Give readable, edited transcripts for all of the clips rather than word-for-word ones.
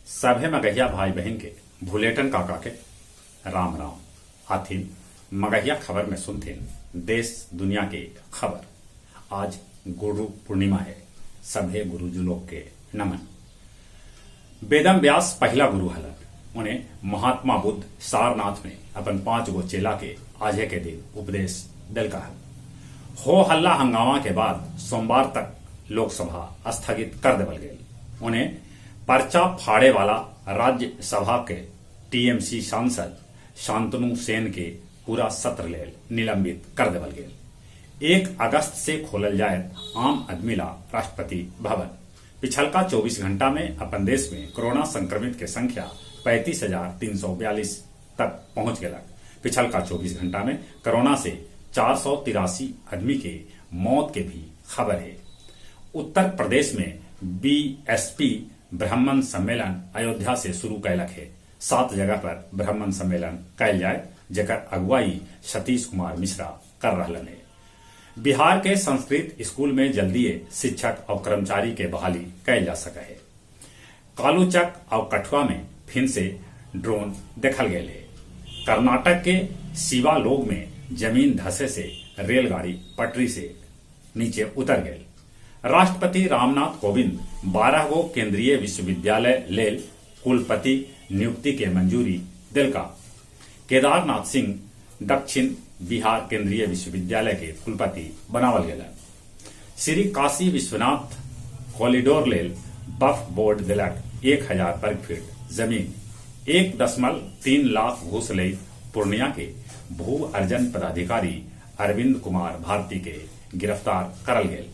सभे मगहिया भाई बहन के भुलेटन काका के राम राम आथिन मगहिया खबर में सुनथिन देश दुनिया के खबर। आज गुरु पूर्णिमा है, सभे गुरुजी लोग के नमन। वेदम व्यास पहला गुरु हलन, उन्हें महात्मा बुद्ध सारनाथ में अपन 5 गो चेला के आजे के दिन उपदेश दिल का हो हल्ला हंगामा के बाद सोमवार तक लोकसभा स्थगित कर देवल गई। उन्हें पर्चा फाड़े वाला राज्यसभा के टीएमसी सांसद शांतनु सेन के पूरा सत्र ले निलंबित कर देवल गई। 1 अगस्त से खोलल जाए आम आदमी ला राष्ट्रपति भवन। पिछलका 24 घंटा में अपन देश में कोरोना संक्रमित के संख्या 35,342 तक पहुंच गया। पिछलका 24 घंटा में कोरोना से 483 आदमी के मौत के भी खबर है। उत्तर प्रदेश में बीएसपी ब्राह्मण सम्मेलन अयोध्या से शुरू कैलक है। 7 जगह पर ब्राह्मण सम्मेलन कैल जाए, जेकर अगुवाई सतीश कुमार मिश्रा कर रहलन है। बिहार के संस्कृत स्कूल में जल्दी शिक्षक और कर्मचारी के बहाली कैल जा सके है। कालूचक और कठुआ में फिर से ड्रोन देखल गए है। कर्नाटक के शिवालोग में जमीन धसे से रेलगाड़ी पटरी से नीचे उतर गई। राष्ट्रपति रामनाथ कोविंद 12 गो केंद्रीय विश्वविद्यालय लेल कुलपति नियुक्ति के मंजूरी दिल का। केदारनाथ सिंह दक्षिण बिहार केंद्रीय विश्वविद्यालय के कुलपति बनावल गए। श्री काशी विश्वनाथ कॉरिडोर लेल वक्फ बोर्ड दिलक 1000 वर्ग फीट जमीन। 1.3 लाख घूस ले पूर्णिया के भू अर्जन पदाधिकारी अरविंद कुमार भारती के गिरफ्तार करल गए।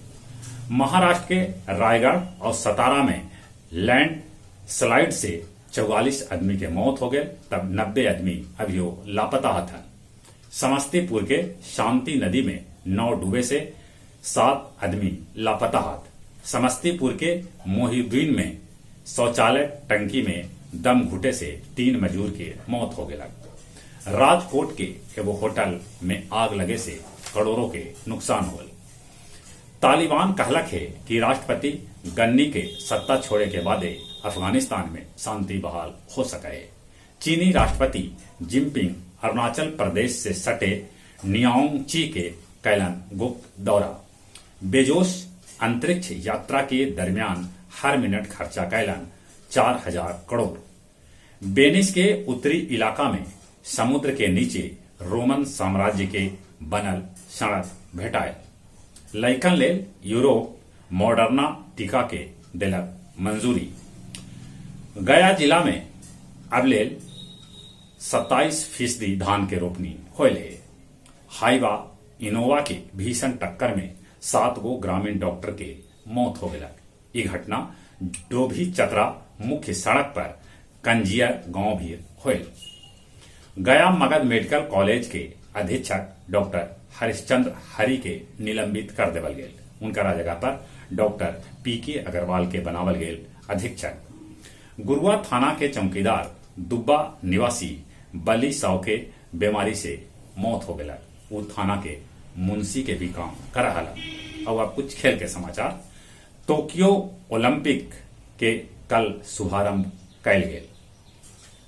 महाराष्ट्र के रायगढ़ और सतारा में लैंड स्लाइड से 44 आदमी के मौत हो गए, तब 90 आदमी अभी लापता हथन। समस्तीपुर के शांति नदी में 9 डूबे से 7 आदमी लापता हाथ। समस्तीपुर के मोहिउद्दीन में शौचालय टंकी में दम घुटे से 3 मजदूर के मौत हो गया। राजकोट के एगो होटल में आग लगे से करोड़ों के नुकसान हो गए। तालिबान कहलक है कि राष्ट्रपति गन्नी के सत्ता छोड़े के बाद अफगानिस्तान में शांति बहाल हो सके। चीनी राष्ट्रपति जिनपिंग अरुणाचल प्रदेश से सटे नियांगची के कैलन गुप्त दौरा। बेजोस अंतरिक्ष यात्रा के दरमियान हर मिनट खर्चा कैलन 4000 करोड़। वेनिस के उत्तरी इलाका में समुद्र के नीचे रोमन साम्राज्य के बनल सड़क भेटाए। लैकन लेल यूरोप मॉडर्ना टीका के दिलक मंजूरी। गया जिला में अब लेल 27% धान के रोपनी होल है। हाईवा इनोवा के भीषण टक्कर में 7 गो ग्रामीण डॉक्टर के मौत हो गया। ये घटना डोभी चतरा मुख्य सड़क पर कंजियर गांव भी होल। गया मगध मेडिकल कॉलेज के अधीक्षक डॉक्टर हरिश्चंद्र हरि के निलंबित कर देवल गए। उनका जगह पर डॉक्टर पीके अग्रवाल के बनावल गए अधीक्षक। गुरुआ थाना के चौकीदार दुब्बा निवासी बली साव के बीमारी से मौत हो गया। वो थाना के मुंशी के भी काम कर रहा। अब आप कुछ खेल के समाचार। टोक्यो ओलंपिक के कल शुभारंभ कैल गए।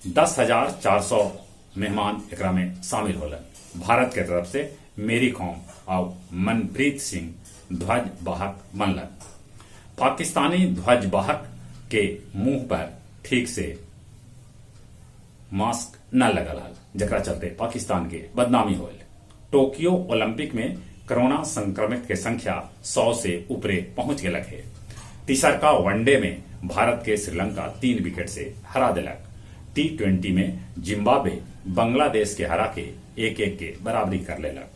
10,400 मेहमान एकरा में शामिल होलन। भारत के तरफ से मेरी कॉम और मनप्रीत सिंह ध्वजवाहक बनलन। पाकिस्तानी ध्वजवाहक के मुंह पर ठीक से मास्क न लगल, जकरा चलते पाकिस्तान के बदनामी होल। टोक्यो ओलंपिक में कोरोना संक्रमित के संख्या 100 से ऊपरे पहुंच गलक है। तीसरका वनडे में भारत के श्रीलंका 3 विकेट से हरा दिलक। T20 में जिम्बाब्वे बांग्लादेश के हरा के 1-1 के बराबरी कर लेलक।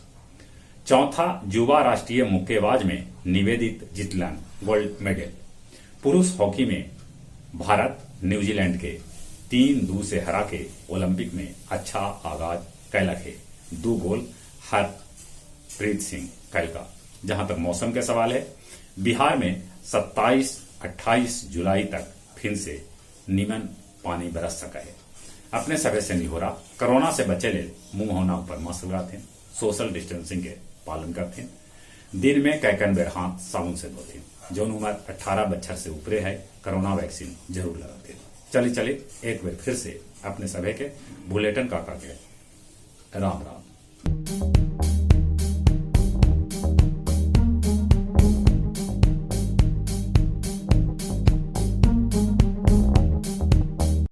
चौथा युवा राष्ट्रीय मुक्केबाज में निवेदित जीतलन गोल्ड मेडल। पुरुष हॉकी में भारत न्यूजीलैंड के 3-2 से हरा के ओलंपिक में अच्छा आगाज कैलक है। 2 गोल हरप्रीत सिंह कैल का। जहां तक मौसम के सवाल है, बिहार में 27-28 जुलाई तक फिर से नीमन पानी बरस सका है। अपने सगे से नहीं हो रहा। कोरोना से बचे ले मुंह होना ऊपर मास्क लगाते, सोशल डिस्टेंसिंग के पालन करते, दिन में कैकन बेर हाथ साबुन से धोते। जो उम्र 18 बच्चर से ऊपरे है, कोरोना वैक्सीन जरूर लगाते। चली एक बार फिर से अपने सभी के बुलेटिन काका के राम राम।